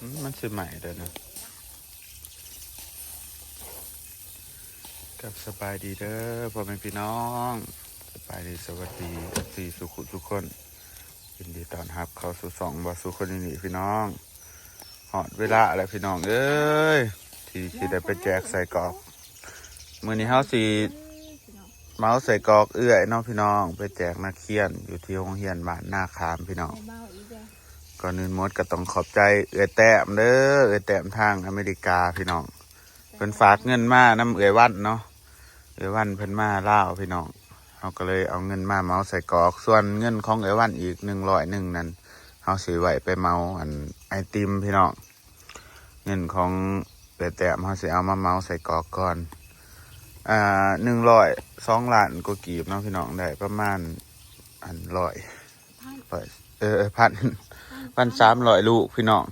มันสิใหม่เลยนะกับสบายดีเด้อพ่อแม่พี่น้องสบายดีสวัสดีสี่สุขุทุกคนยินดีต้อนรับเข้าสู่สองบาสุคนนี้พี่น้องหอดเวลาแล้วพี่น้องเอ้ยที่ได้ไปแจกใส่กรอกมื้อนี้เฮาสิเมาใส่กรอกเอื้อยน้องพี่น้องไปแจกนักเรียนอยู่ที่โรงเรียนบ้านนาคามพี่น้องก่อนอื่นหมดก็ต้องขอบใจเอื้อยแต้มเด้อเอื้อยแต้มทางอเมริกาพี่น้องเพิ่นฝากเงินมาน้ำเอื้อยวันเนาะเอื้อยวันเพิ่นมาลาวพี่น้องเฮาก็เลยเอาเงินมาเมาใส่กรอกส่วนเงินของเอื้อยวันอีก101นั้นเฮาสิไว้ไปเมาไอติมพี่น้องเงินของเอื้อยแต้มเฮาสิเอามาเมาใส่กรอกก่อน102 ล้านก็กีบเนาะพี่น้องได้ประมาณ1,300 ลูกพี่น้อง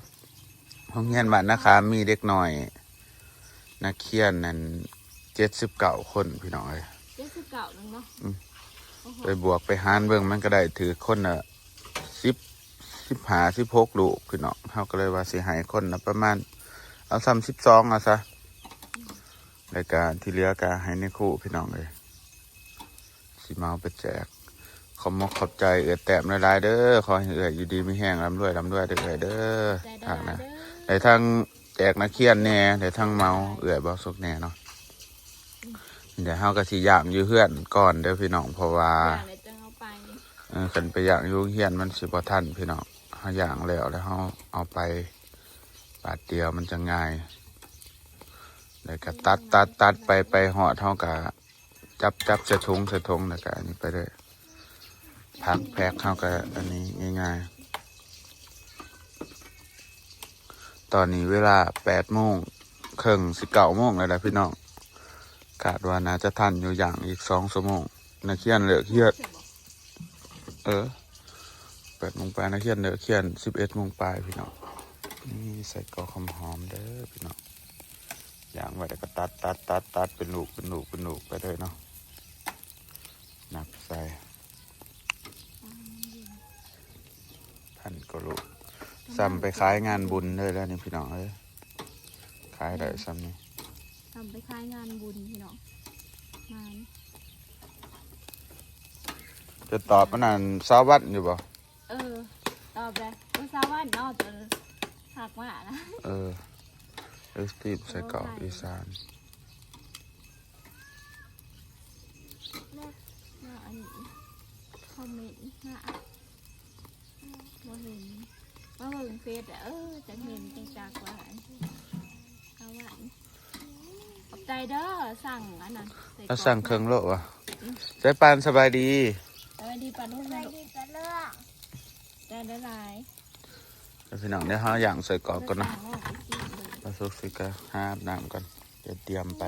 โรงเรียนบ้านนะครับมีเด็กหน่อยนักเรียนนั้น79 คนพี่น้องเลย79นึงเนาะไปบวกไปหารเบิ่งมันก็ได้ถือคนละ16 ลูกพี่น้องเขาก็เลยว่าสิให้คนละประมาณเอา12เอาซะรายการที่เหลือก็ให้ในครูพี่น้องเลยสิมาเอาไปแจกขอบใจเอื้อยแต้มหลายๆเด้อขอให้เอื้อยอยู่ดีมีแห้งร่ำรวยเด้อเด้อทางนะในทางแจกนักเรียนแน่ในทางเมาเอื้อยบ่สุกแน่เนาะเดี๋ยวเฮาก็สิย่างอยู่เฮือนก่อนเด้อพี่น้องเพราะว่าคันไปย่างอยู่เฮือนมันสิบ่ทันพี่น้องเฮาย่างแล้วเฮาเอาไปบาดเดียวมันจะง่ายแล้วก็ตัดไปหอดเฮาก็จับใส่ถุงแล้วก็อันนี้ไปเลยพักแพ็คเข้ากับอันนี้ง่ายๆตอนนี้เวลา8:30สิ9:00แล้วนะพี่น้องคาดว่าน่าจะทันอยู่อย่างอีก2 ชั่วโมงนักเรียนเลิกเรียน8:00ไปนักเรียนเลิกเรียน11:00ไปพี่น้องนี่ใส่กรอกหอมเด้อพี่น้องอย่างไว้แล้วก็ตัดเป็นลูกไปเลยเนาะนับใส่พันก็ลูกซ้ำไปขายงานบุญเลยแล้วนี่พี่น้องเอ้ยขายได้ซ้ำนี่ซ้ำไปขายงานบุญพี่น้องงานจะตอบมันนั่นสาววัดอยู่บ่ตอบเลยสาววัดเนาะจะหักมานะทีมใส่กรอกอีสานอันนี้คอมเมนต์นะว่าเห็นว่าเบิ่งเฟซจะเห็นจังจากหวานข้าวหวานขอบใจเด้อสั่งอันนั้นแล้วสั่งเครื่องโลวะใจปานสบายดีปานลูกสบายดีจะเลือกได้หลายแล้วพี่น้องเนี่ยเขาอย่างใส่กรอกก่อนนะปลาซุกซิกะห้าน้ำก่อนจะเตรียมไป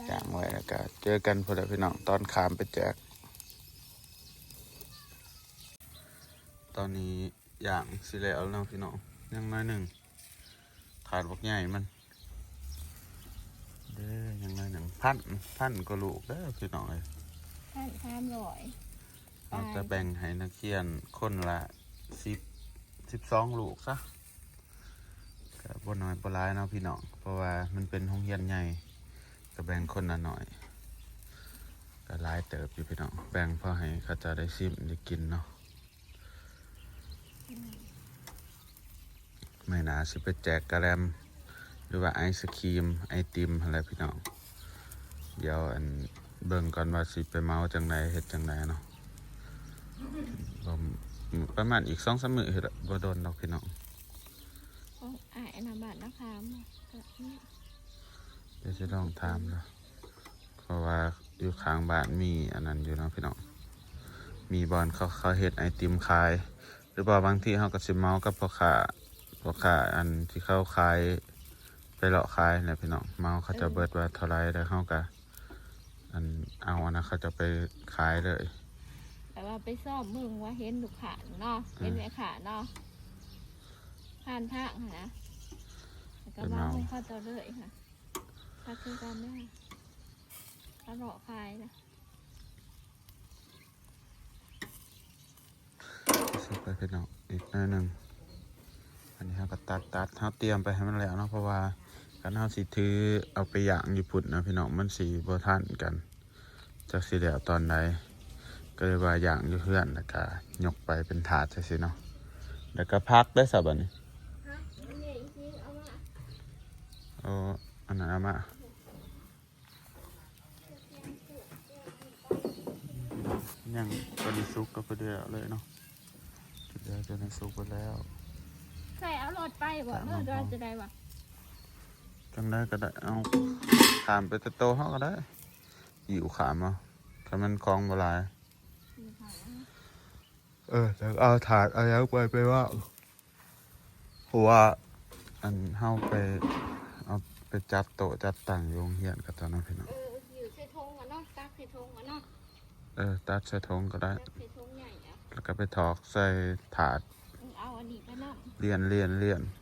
อย่างไว้แล้วก็เจอกันพอดีพี่น้องตอนขามไปแจกตอนนี้อย่างสิแล้วน้องพี่น้องยังน้อยหนึ่งถาดบักใหญ่มันเด้อยังน้อยหนึ่งพันก็ลูกเด้อพี่น้องเลย1,300เราจะแบ่งให้นักเรียนคนละ12 ลูกซะก็บ่น้อยบ่หลายเนาะพี่น้องเพราะว่ามันเป็นโรงเรียนใหญ่ก็แบ่งคนละหน่อยก็หลายเติบอยู่พี่น้องแบ่งเพื่อให้เขาจะได้ชิมได้กินเนาะไม่น่าสิไปแจกกระแลมหรือว่าไอศครีมไอติมอะไรพี่น้องเดี๋ยวเบิ่งก่อนว่าสิไปเมาจังไหนเฮ็ดจังไหนเนาะประมาณอีก2-3 มื้อเฮ็ดบ่โดนดอกพี่น้องอันนั้นบ้านนะคะเดี๋ยวจะลองถามนะเพราะว่าอยู่ข้างบ้านมีอันนั้นอยู่เนาะพี่น้องมีบอนเขาเฮ็ดไอติมขายหรือว่าบางที่เขาก็สิเมากับพ่อค้าอันที่เขาขายไปเลาะขายเนี่ยพี่น้องเมาเขาจะเบิดว่าเท่าไรแล้วเขาก็เอาอันนั้นเขาจะไปขายเลยแต่ว่าไปซ่อมมึงว่าเห็นลูกขาเนาะเห็นแม่ขาเนาะผ่านทางนะก็มาให้เขาต่อเลยค่ะถ้าคือกันได้เขาเลาะขายนะซื้อไปพี่น้องอีกหน่อยหนึ่ง อันนี้เราก็ตัดเราเตรียมไปให้มันแล้วเนาะเพราะว่าการเราสิถือเอาไปย่างญี่ปุ่นนะพี่น้องมันสีบ่ทันกันจากสิแล้วตอนใดก็เลยว่าย่างอยู่เพื่อนแล้วก็ยกไปเป็นถาดใช่สิเนาะแล้วก็พักได้สับอันนี้ ฮะอันนี้อีกทีเอามา เอาอันนั้นเอามายังพอดีซุกก็พอดีเลยเนาะเดี๋ยวจะในซุกไปแล้ว ใส่เอารถไปบ่เมื่อเราจะได้บ่ จังได้ก็ได้เอาขามไปโตๆเขาก็ได้อยู่ขามเอาถ้ามันคลองโบราณแล้วเอาถาดเอาแล้วไปว่าเพราะว่าอันเฮาไปเอาไปจัดโต๊ะจัดตั้งโรงเรียนกับตอนนั้นพี่น้อง อยู่ใส่ทงอ่ะเนาะตักใส่ทงอ่ะเนาะ ตัดใส่ทงก็ได้ ตักใส่ทงใหญ่อ่ะ แล้วก็ไปถอกใส่ถาด เอาอันนี้ไปเนาะ เลียน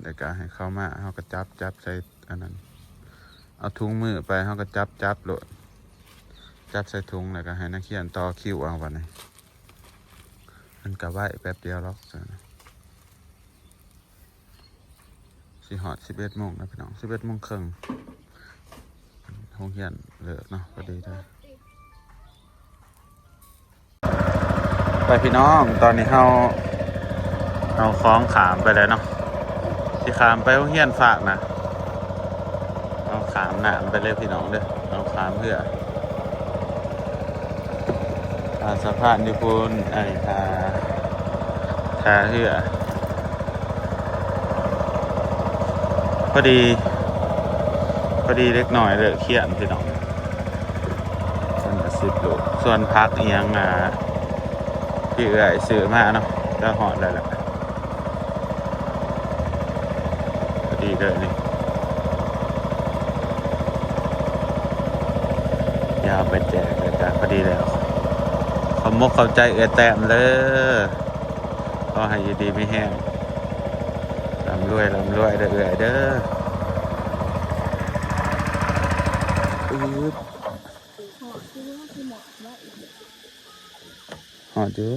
แล้วก็ให้เข้ามาเฮาก็จับใส่อันนั้นเอาถุงมือไปเฮาก็จับโหลดจับใส่ถุงแล้วก็ให้นักเรียนต่อคิวเอาวันนี้มันก็ไหวแป๊บเดียวหรอกสิฮอด11 โมงนะพี่น้อง11 โมงครึ่งโรงเรียนเลิกเนาะพอดีได้ไปพี่น้องตอนนี้เอาคล้องขามไปเลยเนาะที่ขามไปโรงเรียนฝากนะเอาขามหนามไปเลยพี่น้องเด้อเอาขามเพื่อสะพานญี่ปุ่นทาเพื่อพอดีเล็กหน่อยเลยเขียนพี่น้องส่วน10 โลส่วนพักเอียงที่เอื่อยซื้อมาเนาะก็หอดได้แหละพอดีเลยนี่ยาวไปแจกเลยจ้ะพอดีแล้วขอมกเข้าใจแต้มเลยก็ให้อยู่ดีไม่แห้งลำรวยเด้อเอื่อยเด้อหอดอยู่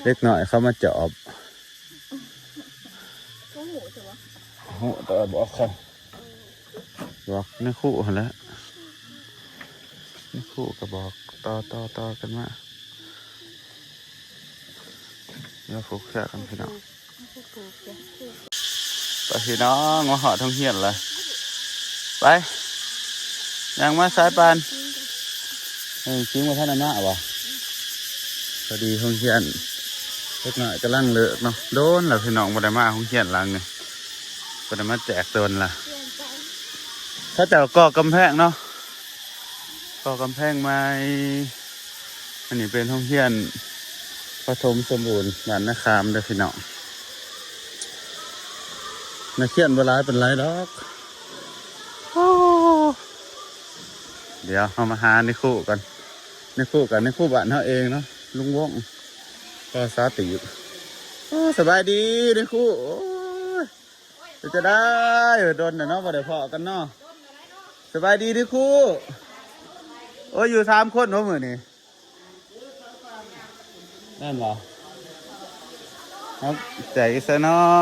เล็กหน่อยเขามาจอบ ก็หูสิวะ โหตัวบอกเขาบอกในคู่แล้วในคู่ก็บอกต่อกันมาแล้วผูกแขนกันพี่น้องไปพี่น้องมาหอท่องเฮียนเลยไปยังมาสายปานจริงว่าท่านน่ะวะพอดีท่องเฮียนเล็กหน่อยกำลังเลิกเนาะโดนแล้วพี่น้องบ่ได้มาท่องเฮียนหลังนี่บ่ได้มาแจกตนล่ะถ้าจะก่อกำแพงเนาะก่อกำแพงไม้อันนี้เป็นท่องเฮียนปฐมสมบูรณ์บ้านนาคามเด้อพี่น้องนักเขียนโบราณเป็นไรดอกเดี๋ยวเอามาหาในคู่กันในคู่บ้านเขาเองเนาะลุงวงก็สาติสบายดีในคู่จะได้โดนเนาะบ่ได้พอกันเนาะสบายดีในคู่โอ้ยอยู่3 คนหัวมือนี่นั่นเหรอครับแจกอีกซะเนาะ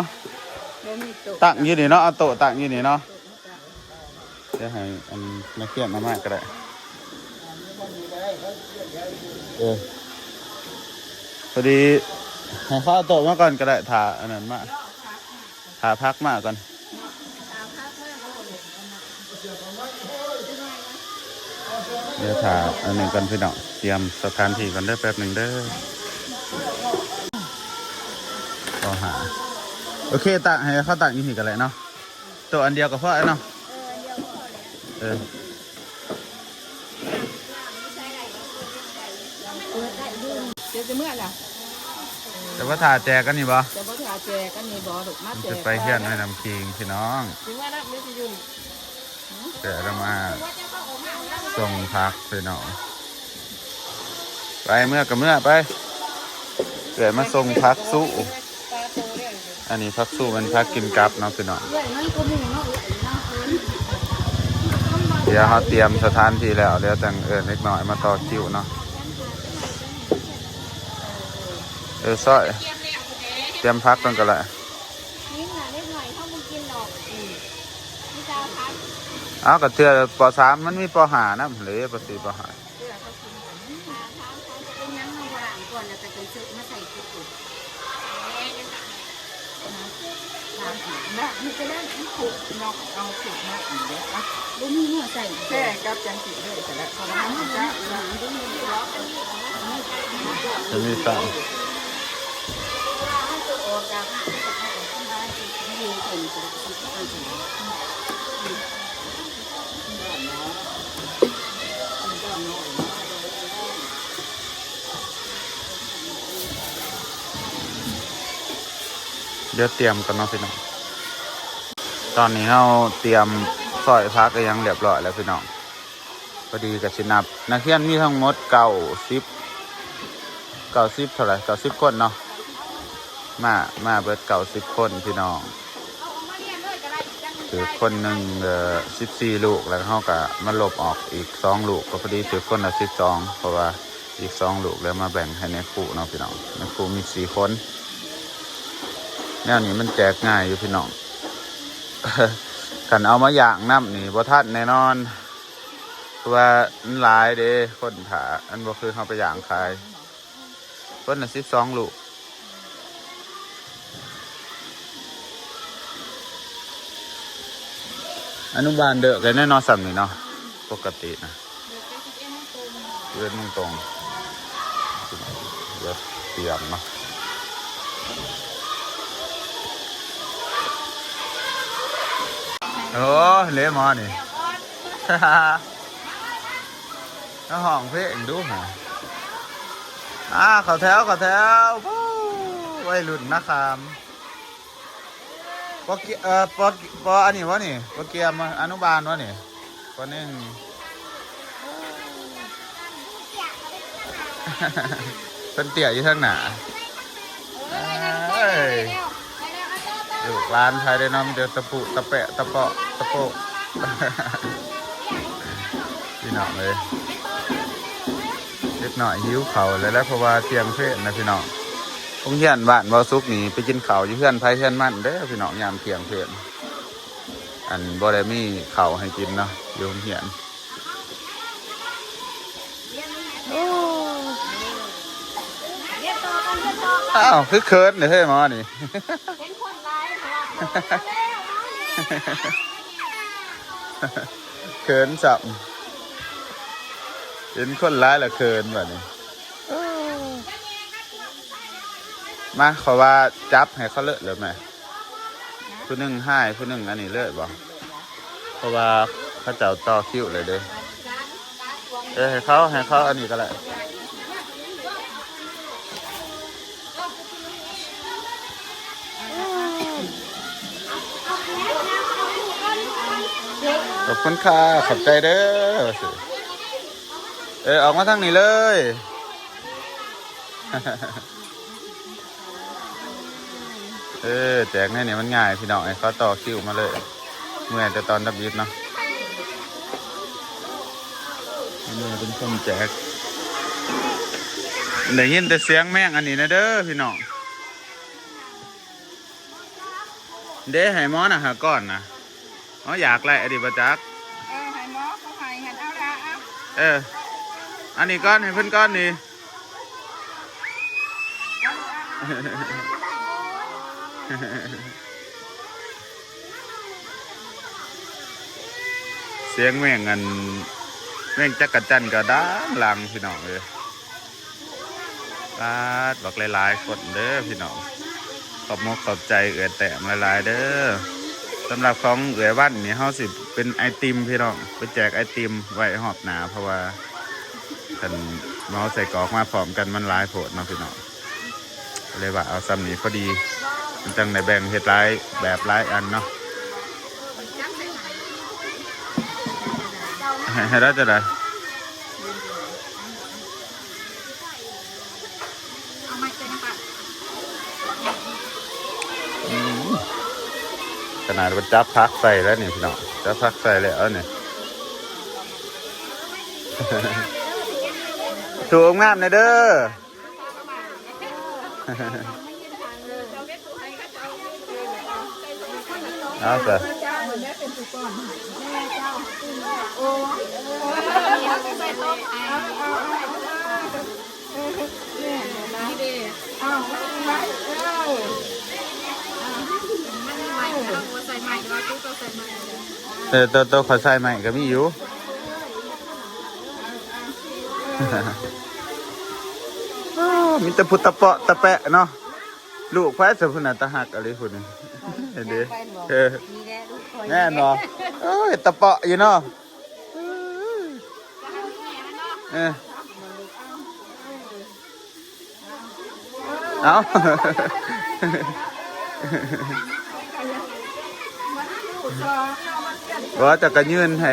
ตั้งอยู่นี่เนาะเอาโต๊ะตั้งอยู่นี่เนาะจะให้อันนักเขียนมามากก็ได้พอดีให้ข้าวโต๊ะมาก่อนก็ได้ถ่าอันนั้นมาถ่าพักมาก่อนเดี๋ยวถ่าอันหนึ่งกันพี่น้องเตรียมสถานที่ก่อนได้แป๊บหนึ่งเด้อก็หาโอเคตั้งให้เขาตั้งอยู่นี่กันเลยเนาะตัวอันเดียวกับพ่อเนาะเดี๋ยวจะเมื่อล่ะ แต่ว่าถ่าแจกกันนี่บ่ จะบ่ถาแจกันนี่บ่ลูกมาแจ จะ ก ไปเฮียนให้นำคิงพี่น้อง ถึงว่านักไม่สิยุ่ง เดี๋ยวเรามาส่งพักพี่น้องไปเมื่อกับเมื่อไปเดี๋ยวมาส่งพักสู้อันนี้พักสู้มันพักกินกับเนาะพี่น้องเดี๋ยวเขาเตรียมสถานที่แล้วเดี๋ยวจังเล็กน้อยมาต่อคิวเนาะ ซอยเตรียมพักกันก็ละ นี่หน่ะเล็กหน่อยเขามึงกินดอกนี่จะเอาพัก เอากระเทือป.3มันมีป.5นะหรือป.4 ป.5 พักเป็นน้ำมาวางก่อนแล้วก็จะซื้อมาใส่กุ๊กนะนี่จะได้ขุกนอกเอาขุกมาอีกแล้วอ่ะลูกนี่เนี่ยใส่แค่กับจังสีเลยแต่ละเขาทำจะหลังด้วยมือล็อก จะมีสั่ง ออกจากบ้านยืนเป็นจะเดี๋ยวเตรียมกันเนาะพี่น้องตอนนี้เราเตรียมซอยพักก็ยังเรียบร้อยแล้วพี่น้องพอดีกับชินับนักเรียนมีทั้งหมด90เท่าไหร่90คนเนาะมาเบิด90คนพี่น้องคือคนหนึ่ง14 ลูกแล้วเขาก็มาลบออกอีก2 ลูกก็พอดีถือคนละ12เพราะว่าอีก2 ลูกแล้วมาแบ่งให้ในครูเนาะพี่น้องในครูมี4 คนแนวนี้มันแจกง่ายอยู่พี่น้อง กันเอามาอย่างน้ำนี่บ่ทันแน่นอนเพราะว่ามันหลายเด้คนถาอันบ่คือเขาไปอย่างขายคนละ12 ลูกอนุบาลเด้อกันแน่นอนสั่นี่เนาะปกตินะเลื่อนตรงเดี๋ยวเตรียมเนาะโอ้เละหมอนี่ แล้วห้องเพลงดูหะเขาแถววู้วัยรุ่นนะครับปอันนี้วะนี่ปอเกียมอนุบาลวะนี่ปอนึ่ง เป็นเตี่ยอยู่ข้างหน้าลูกร้านไทยได้น้ำเดี๋ยวตะปุตะแปะตะเปาะตะโปะ พี่น้องเลยเล็กหน่อยหิวเข่าเลยแล้วเพราะว่าเที่ยงเพศนะพี่น้องพงเฮียนบ้านบ่ซุกนี่ไปกินเข่าอยู่เพื่อนไผเพื่อนมันเด้อพี่น้องยามเที่ยงเพศอันบ่ได้มีเข่าให้กินเนาะอยู่เฮียนอ้าวคือเคิร์ดเลยเฮ้ยหมอนี่ เป็นคนร้ายค่ะ เขินสับเห็นคนร้ายละเขินแบบนี้มาขอว่าจับให้เขาเลอะเลยไหมผู้หนึ่งให้ผู้หนึ่งอันนี้เลอะบ่เพราะว่าเขาเจ้าต่อคิวเลยเด้ให้เขาอันนี้ก็ได้ขอบคุณค่ะขอบใจเด้อออกมาทางนี้เลยแจกเนี่ยมันง่ายพี่น้องไอ้เขาต่อคิวมาเลยเมื่อแต่ตอนดับยิบเนาะนี่เป็นคนแจกได้ยินแต่เสียงแม่งอันนี้นะเด้อพี่น้องเด้ให้หมอนะหาก้อนนะอ๋ออยากไล่อดีตประจักษ์ให้หมอเขาให้หันเอาละอันนี้ก้อนให้เพิ่นก้อนนี่ เสียงแม่งอันแม่งจักรจันก็ดังลังพี่น้องเลยบอกหลายๆคนเด้อพี่น้องขอบมกขอบใจเอื้อแต้มหลายๆเด้อสำหรับของเอื้อวันนี่เฮาสิเป็นไอติมพี่น้องไปแจกไอติมไว้หอบหนาเพราะว่ากันเมาใส่กรอกมาพร้อมกันมันหลายโพดเนาะพี่น้องเลยว่าเอาซ้ำนี้พอดีมันจังในแบ่งเฮ็ดหลายแบบหลายอันเนาะให้ได้จะได้ขนาดว่าจับพักใส่แล้วนี่พี่น้องจับพักใส่แล้วเนี่ยถูกงามเลยเด้อ เอาเถอะ เจ้าแม่เป็นสุกรแม่เจ้าโอ้ใส่โต๊ะเนี่ยนะดีอ้าวไม่ใส่ใหม่เราตู้ก็ใส่ใหม่ตัวขอใส่ใหม่ก็มีอยู่มีแต่พุตตะเปาะตะแปะเนาะลูกแพ้สพุนาตะหักอะไรพุ่นนี่เห็นดิแน่นอนเอ้ยตะเปาะอยู่เนาะเอาว่าจะกระยืนให้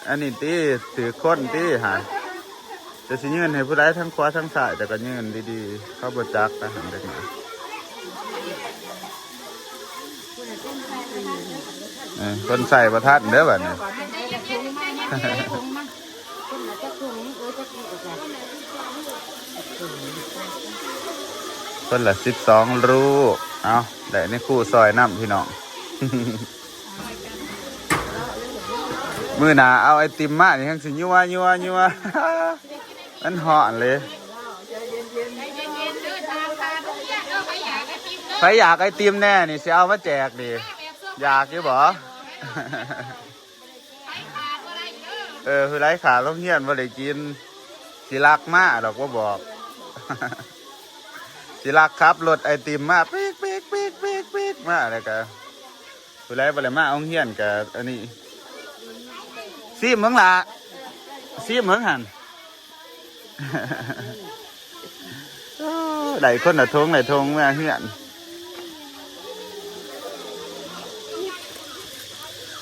อันนี้ตีถือค้นตีหายจะสิยืนให้ผู้ใดทั้งขวาทั้งซ้ายจะกระยืนดีๆเข้าบจักนะหันเด็กหน่อยคนใส่ประทัดเด้อแบบนี้คนละ12 ลูกเอาได้ในคู่ซอยน้ำพี่น้องมือหนาเอาไอติมมาอย่างสิยัวมันห่อนเลยใครอยากไอติมแน่นี่สิเอามาแจกดิอยากอยู่บ่คือไรขาลงเฮียนบ่ได้กินสิรักมาดอกว่าบอกสิรักครับรถไอติมมาปีกมาอะไรกันคือไรบ่ได้มาเอาเฮียนกับอันนี้ซีมเมืองละซีมเมืองหันได้คนละทงมาเฮียน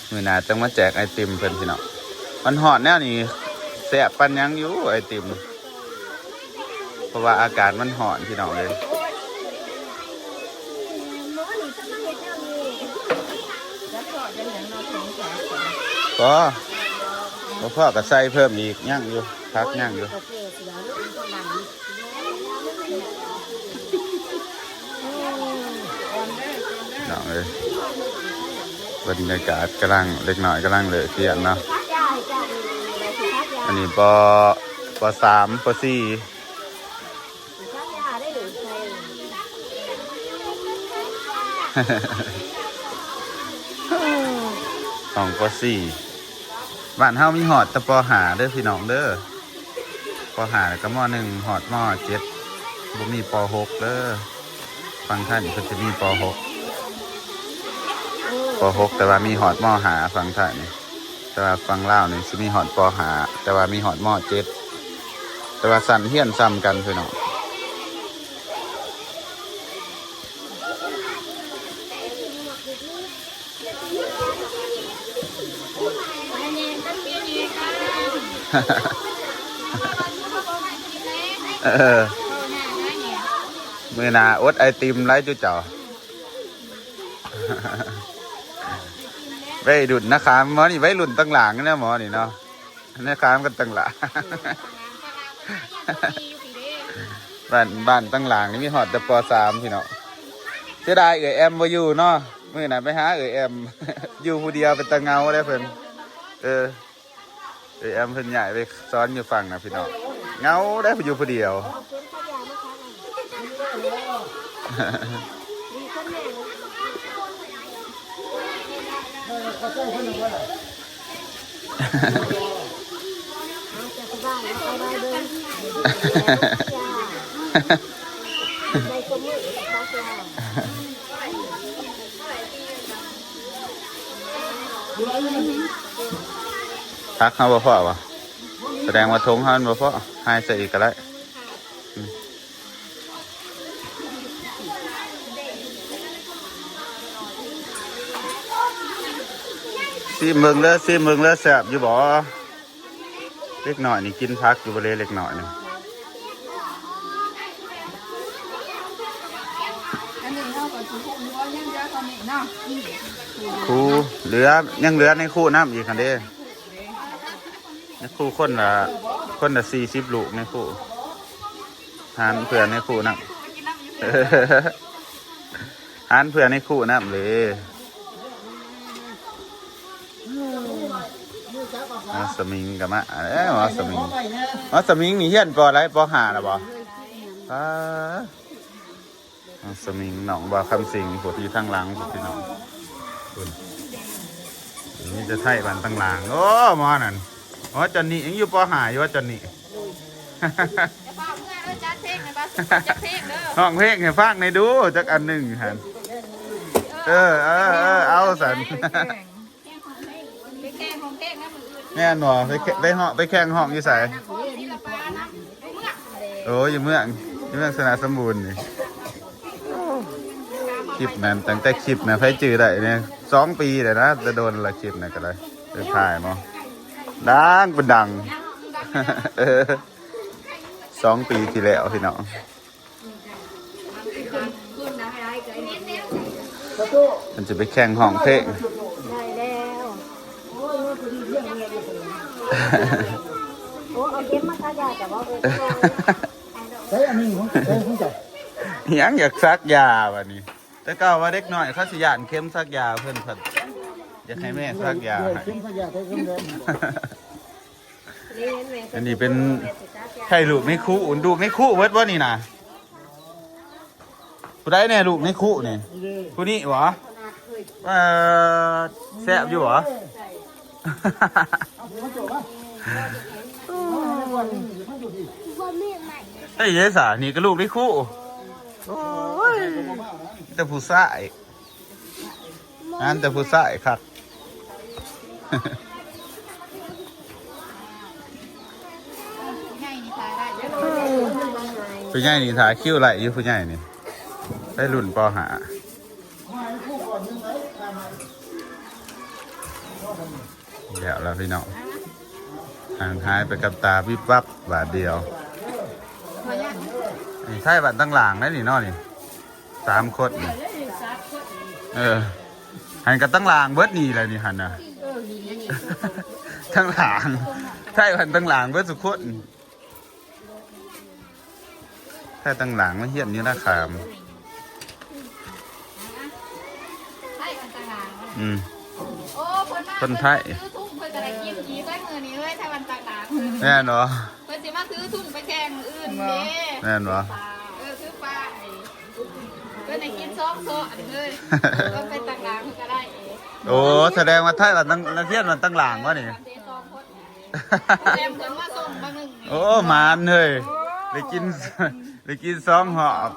มือหนาต้องมาแจกไอติมเพิ่นพี่น้องมันหอดแน่นี่แสบปันยังอยู่ไอติมเพราะว่าอากาศมันหอนพี่น้องเลยก็พ่อก็ใส่เพิ่มอีกย่างอยู่พักย่างอยู่น้องเลยบรรยากาศกำลังเล็กหน่อยกำลังเลยเที่ยงเนาะอันนี้ป .3 ป .4 ของป .4 บ้านเฮามีหอดตะปอหาเด้อพี่น้องเด้อปอหาแล้วก็ม.1หอดม.7บ่มีป .6 เด้อฟังท่านเพิ่นจะมีป .6 ป .6 แต่ว่ามีหอดม.หาฟังท่านนี่แต่ว่าฟังลาวนี่สิมีหอดป .5 แต่ว่ามีหอดม.7แต่ว่าสั่นเฮียนซ้ำกันพี่น้องมือนาอดไอติมไล่จุเจ้าไว้ดุดนะครับหมอนี่ไว้หลุ่นตั้งหลังนะหมอนี่เนาะนะครับกันตั้งหลังบ้านตั้งหลังนี่มีหอดแต่ป .3 พี่เนาะเสียดายแอมมาอยู่เนาะมือน่ะไปหาแอมอยู่ผู้เดียวเป็นตะเงาได้เพิ่นแอมเพิ่นใหญ่ไปซ้อนอยู่ฝั่งนะพี่น้องเงาได้ไปอยู่ผู้เดียวพักเขาบ่พอวะแสดงว่าทงเขาบ่พอให้ใส่อีกก็ได้ซีเมืองแล้วแซ่บอยู่บ่เล็กหน่อยนี่กินพักอยู่บริเวณเล็กหน่อยนี่ครูเหลือยังเหลือในคู่น้ำอีกคันเด้ในคู่คนละ40 ลูกในคู่หารเผื่อในคู่น้ำ หันเพื่อนในคู่น้ำเลยสมิงกับมะหมอสมิงนี่เฮียนปออะไรปอหาหรอบ่สมิงหนองบ่อคำสิงปวดที่ทั้งหลังปวดที่หนองคุณนี่จะไถ่บันทั้งหลังโอ้หมอนั่นอ๋อจอนนี่ยังอยู่ปอหาอยู่ว่าจอนนี่ห้องเพลงให้ฟังในดูจักอันหนึ่งฮันเอาสันแม่หนอไปแข่งห้องอยู่ใส่โอ้ยอยู่เมืองสนาสมบูรณ์นี่คลิปนั้นตั้งแต่คลิปนะไฟจืดได้เนี่ย2 ปีเลยนะจะโดนละคลิปนะก็เลยไปถ่ายมั้งดังเป็นดัง2 ปีที่แล้วพี่น้องมันจะไปแข่งห้องเพลงได้แล้วโอ้ยคือเรื่องอะไรโอ้เอาเก็บมาขายาแต่ว่าใช้อันนี้ของใจยังอยากซักยาวันนี้แต่ก็ว่าเด็กน้อยเขาสิยานเข้มซักยาเพื่อนอยากให้แม่ซักยาอันนี้เป็นไข่ลูกไม่คู่ดูไม่คู่เวิร์ดว่านี่นะผู้ใดเนี่ยลูกไม่คู่นี่ผู้นี้หรอแซ่บอยู่หรอไอ้เยสานี่ก็ลูกไม่คู่แต่ผู้ชายนั่นแต่ผู้ชายครับผู้ใหญ่นี่ถ่ายคิ้วไหลอยู่ผู้ใหญ่นี่ได้รุ่นปอหาเดี๋ยวแล้วพี่น้องห่างหายไปกับตาวิบวับบาทเดียวนี่ใช่บัตรตั้งหลังได้นี่นอนี่3 คนหันกับตั้งหลังเบิร์ดนี่เลยนี่หันนะตั้งหลังใช่บัตรตั้งหลังเบิร์ดสุขคนใช่ตั้งหลังไม่เหี้ยนนี่นะคามคนไทยแน่นอนเพิ่นสิมาซื้อทุ่งไปแข่งอื่นเด้แน่นอนซื้อปลาเพิ่นได้กิน2 โซ่เลยก็ไปตักหลังก็ได้โอ้แสดงว่าไทยว่าตั้งเทียนมันตั้งหลังวะนี่เต็มถึงมาส่งบางนึงโอ้มานเลยได้กิน2 หอบ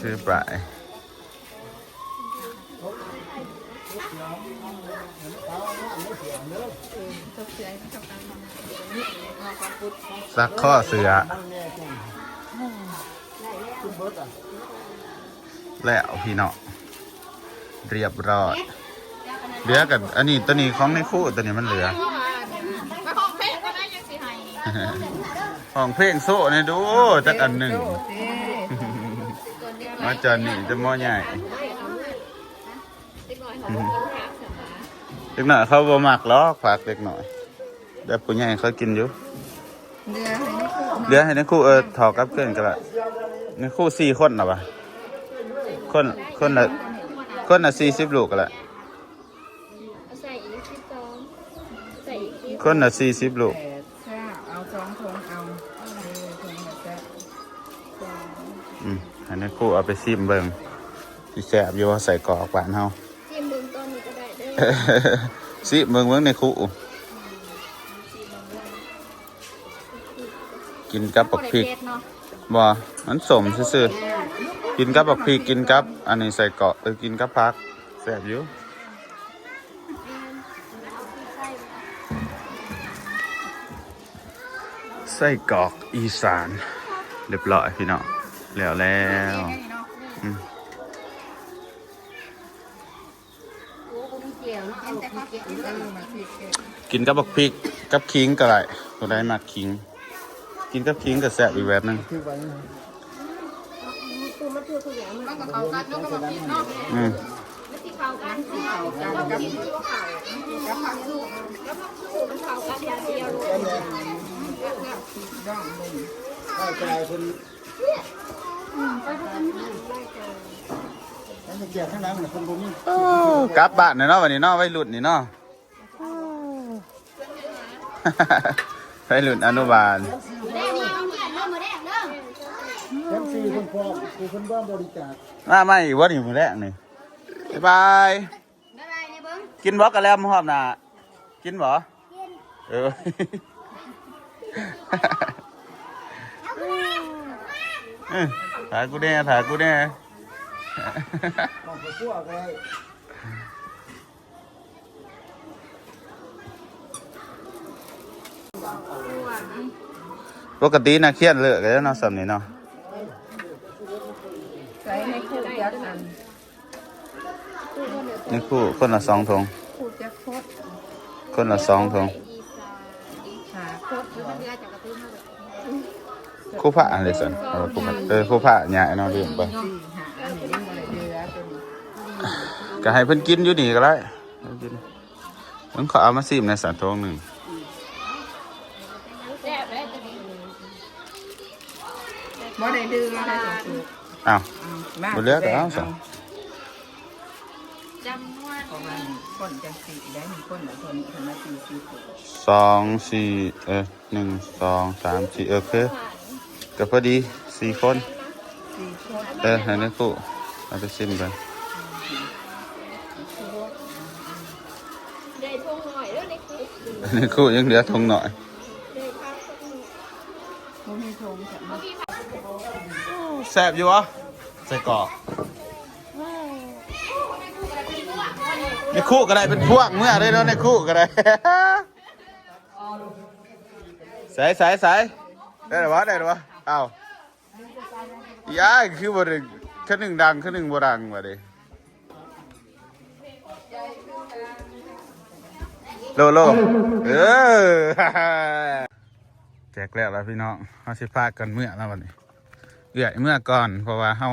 ซื้อปลาซักข้อเสือแล้วพี่น้องเรียบร้อยเหลือกับอันนี้ตัวนี้ของในคู่ตัวนี้มันเหลือของเพลงโซ่เนี่ยดูจักอันหนึ่งมาจอนนี่จะมอใหญ่เด็กหน่อยเขาบ่มักล้อฝากเด็กหน่อยแต่ผู้ใหญ่เขากินอยู่เดี๋ยวให้ในคู่ถอกับเพื่อนกันละในคู่4 คนหรอปะคนละ40 ลูกกันละคนละ40 ลูกเอา2 ถุงเอาอันนี้คู่เอาไปซิมเบิ่งที่แซ่บอยู่ใส่กรอกหวานเฮาซิมเบิ่งตอนนี้ก็ได้เด้อซิมเบิ่งในคู่กินกับบักพริกบ่มันสมซื่อๆกินกับบักพริกกินกับอันนี้ใส่กรอกกินกับผักแซ่บอยู่ไส้กรอกอีสานเรียบร้อยพี่น้องแล้วกินกับบักพริกกับขิงก็ได้ตัวได้มากขิงกินกับขิงก็แซ่บอีกแบบนึง ย่องลง เข้าใจคนแล้วจะเกี่ยวข้างหลังเนี่ยคนบ่มี กลับบ้านเนาะวันนี้เนาะวัยรุ่นนี่เนาะ วัยรุ่นอนุบาล แถม4คนพร้อมคือคนบ้านบริจาค มาไม่อีกวันนี้มื้อแรกนี่บ๊ายบายกินบ่กะแล้วหอมน่ะกินบ่เออ ถ่ายกูแน่ถ่ายกูแน่ ของพวกอะไร ปกตินะเครียดเลิกแล้วเนาะสำนี้เนาะ ใส่ในคู่จักอัน นี่คู่คนละ2ถุง คู่จักโคตร คนละ2ถุง หาโคตร คู่ผ้าอะไรสันคู่ผ้าใหญ่เนาะลืมไป หาอันนี้ยังบ่ได้เดือตัวนี้ ก็ให้เพิ่นกินอยู่นี่ก็ได้กินต้องขอเอามาซิมในสันทงหนึ่ง แซ่บเลยตัวนี้ บ่ได้เดือได้สุก อ้าว มา บ่เหลือก็เอาซะ จำนวน ประมาณคนจังสีได้มีคนละคนคนละ2 4 40 1 2 3 4โอเคก็พอดี4 คน 4คน ให้ในคู่เอาไปซิมกัน ได้ทงหน่อยแล้วในคุก ในคู่ยังเหลือทงหน่อย ได้พักสักหนึ่ง บ่มีทงจะมา แซ่บอยู่วะใส่กรอกในคู่ก็ได้เป็นพวกเมื่อได้แล้วในคู่ก็ได้ ใส่ได้หรอวะได้หรอวะอ้าวยาคือบ่ได้คันหนึ่งดังคันหนึ่งบ่ดังว่ะเด้โลเออ แจกแล้วพี่น้องเฮาสิพากันเมื่อแล้ววันนี้เอื้อยเมื่อก่อนเพราะว่าเฮา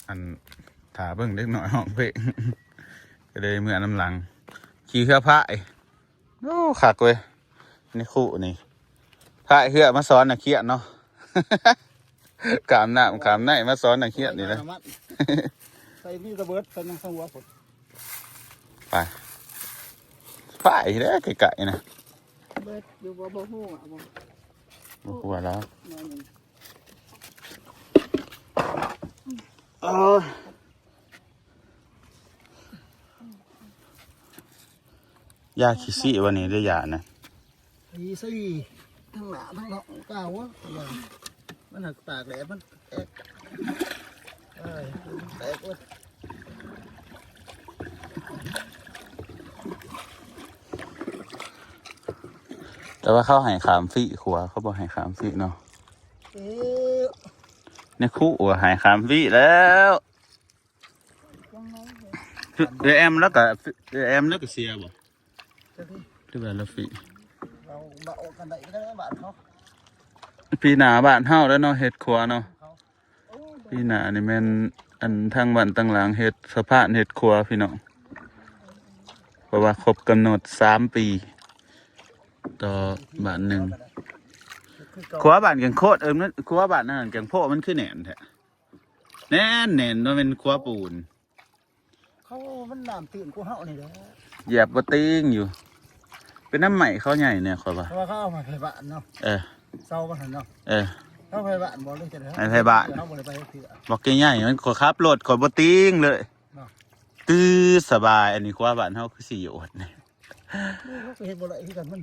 อันถาเบิ่งเด็กน้อยห้องเพลง ก็เลยเมื่อน้ำหลังขี่เรือพายโอ้ขักเว้ยนี่คู่นี่พายเรือมาสอนนักเขียนเนาะ ขามหน้าขามไหนมาสอนนักเขียนนี่นะ ใส่มีระเบิดใส่ในหัวผม ไปพายเด้อไก่ๆนะ เบิดอยู่บ่ฮู้อ่ะบ่ บ่กลัวแล้ว น้อยหนึง โอ้ยยาขี้ซี่วันนี้ได้ยานะ อีซี่ทั้งหน้าทั้งหลังก้าวะมันหักตากแหลมมันแตกแตกเว้ย แต่ว่าเขาให้ขามฟรีขัวเขาบอกให้ขามฟรีเนาะ เอ๊ะ ในคู่ให้ขามฟรีแล้วแอมแล้วก็เสียบ่ จะที่ ที่แบบละฟรี เราเบากันได้ก็ได้บาทเขา ปีหนาบ้านเฮาแล้วเนาะเฮ็ดครัวเนาะปีหนานี่แม่นอันทางบ้านตั้งหลังเฮ็ดสะพานเฮ็ดครัวพี่น้องเพราะว่าครบกำหนด3 ปีต่อบ้านหนึ่งครัวบ้านแกงโคตรมันครัวบ้านนั่นแกงโพมันคือแหน่นแท้แน่นมันเป็นครัวปูน เขามันน้ำตื่นกูเฮานี่แหละ เหยียบบ่ติ้งอยู่ เป็นน้ำใหม่เขาใหญ่เนี่ยค่อยว่า เพราะว่าเขาเอามาไฟบ้านเนาะ เออ เศร้ากันเนาะ เออ เขาไฟบ้านบอกเลยจะได้ ไฟบ้าน เขาบอกเลยไปเถื่อ บอกใหญ่ๆมันขอขับรถขอบ่ติ้งเลย เนาะ ตื้อสบายอันนี้ครัวบ้านเฮาคือสิโอดเนี่ย เขาไปเห็นบ่ได้ที่กันมัน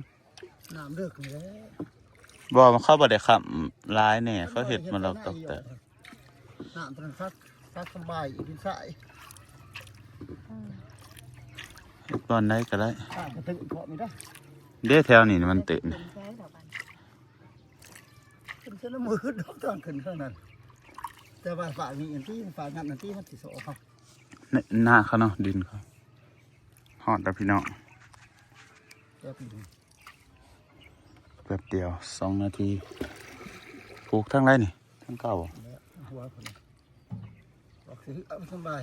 น้ำเลือกนี่แหละ บ่มันเข้าบ่ได้ขับร้ายแน่เขาเฮ็ดมาเราตกแต่ น้ำตอนนั้นฟักสบายอีกดินทราย เฮ็ดบ่อนได้ก็ได้ น้ำกระตึกเพาะไม่ได้ เด้แถวนี้มันเต็ม เป็นเส้นมือดอกตอนขึ้นเท่านั้น แต่ว่าฝากนี่อันที่ฝากนั่นอันที่มันสิโสเขา หน้าเขาเนาะดินเขาฮอดแล้วพี่น้อง แก้ปีน แป๊บเดียว2 นาทีปลูกทั้งไรนี่ทั้งเก่าบ่ แล้วหัวคนบอกสิเอาสบาย